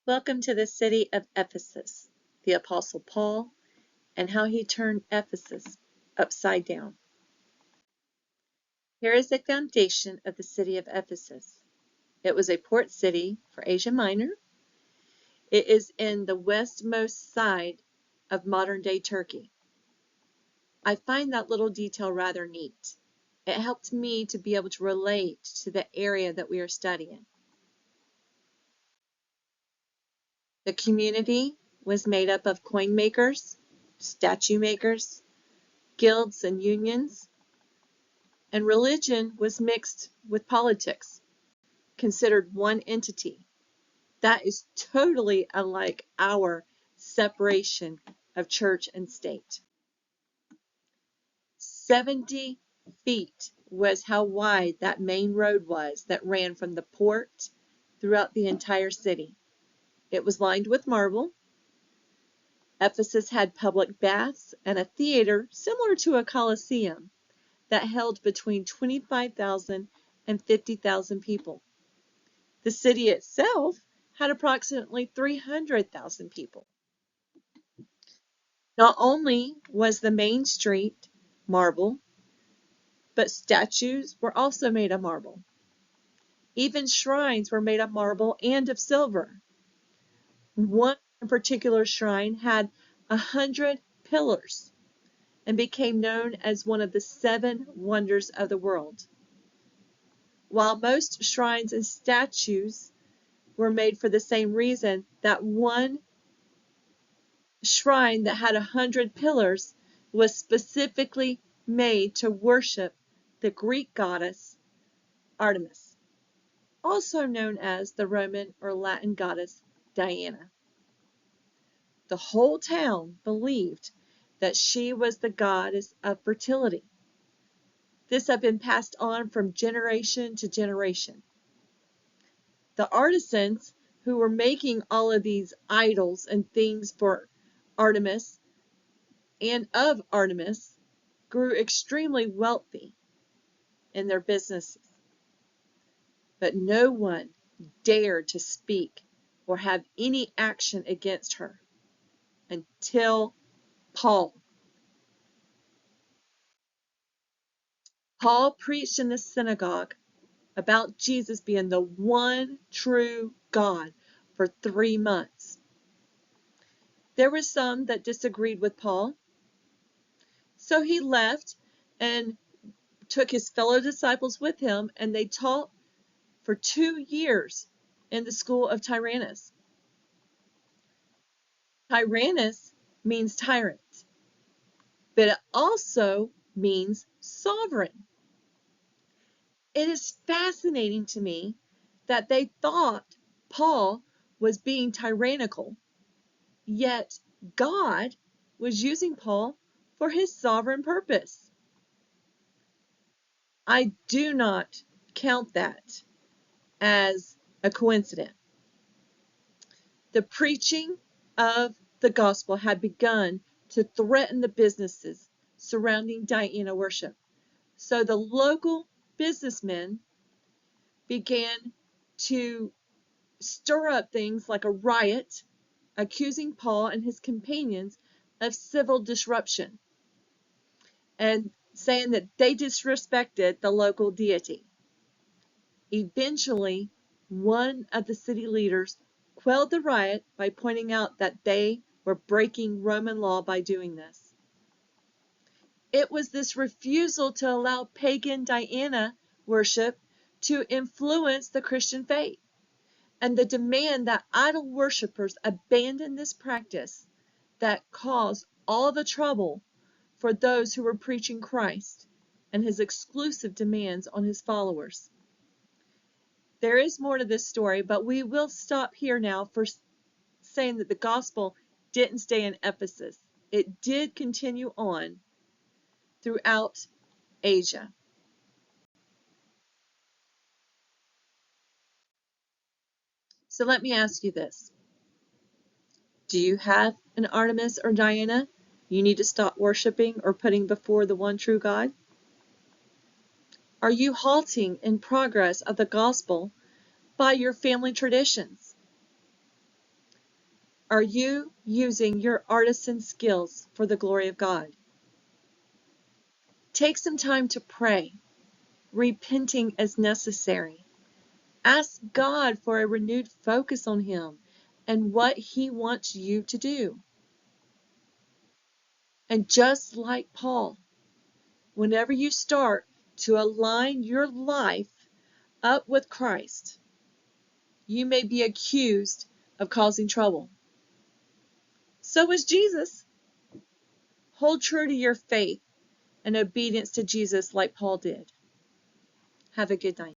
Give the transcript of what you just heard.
Welcome to the city of Ephesus, the Apostle Paul, and how he turned Ephesus upside down. Here is the foundation of the city of Ephesus. It was a port city for Asia Minor. It is in the westmost side of modern-day Turkey. I find that little detail rather neat. It helped me to be able to relate to the area that we are studying. The community was made up of coin makers, statue makers, guilds and unions, and religion was mixed with politics, considered one entity. That is totally unlike our separation of church and state. 70 feet was how wide that main road was that ran from the port throughout the entire city. It was lined with marble. Ephesus had public baths and a theater similar to a coliseum that held between 25,000 and 50,000 people. The city itself had approximately 300,000 people. Not only was the main street marble, but statues were also made of marble. Even shrines were made of marble and of silver. One particular shrine had 100 pillars and became known as one of the 7 wonders of the world. While most shrines and statues were made for the same reason, that one shrine that had 100 pillars was specifically made to worship the Greek goddess Artemis, also known as the Roman or Latin goddess Diana. The whole town believed that she was the goddess of fertility. This had been passed on from generation to generation. The artisans who were making all of these idols and things for Artemis and of Artemis grew extremely wealthy in their businesses. But no one dared to speak or have any action against her until Paul. Paul preached in the synagogue about Jesus being the one true God for 3 months. There were some that disagreed with Paul, so he left and took his fellow disciples with him, and they taught for 2 years in the school of Tyrannus. Tyrannus means tyrant, but it also means sovereign. It is fascinating to me that they thought Paul was being tyrannical, yet God was using Paul for his sovereign purpose. I do not count that as a coincidence. The preaching of the gospel had begun to threaten the businesses surrounding Diana worship. So the local businessmen began to stir up things like a riot, accusing Paul and his companions of civil disruption and saying that they disrespected the local deity. Eventually, one of the city leaders quelled the riot by pointing out that they were breaking Roman law by doing this. It was this refusal to allow pagan Diana worship to influence the Christian faith, and the demand that idol worshippers abandon this practice that caused all the trouble for those who were preaching Christ and his exclusive demands on his followers. There is more to this story, but we will stop here now for saying that the gospel didn't stay in Ephesus. It did continue on throughout Asia. So let me ask you this. Do you have an Artemis or Diana you need to stop worshiping or putting before the one true God? Are you halting in progress of the gospel by your family traditions? Are you using your artisan skills for the glory of God? Take some time to pray, repenting as necessary. Ask God for a renewed focus on Him and what He wants you to do. And just like Paul, whenever you start to align your life up with Christ, you may be accused of causing trouble. So is Jesus. Hold true to your faith and obedience to Jesus like Paul did. Have a good night.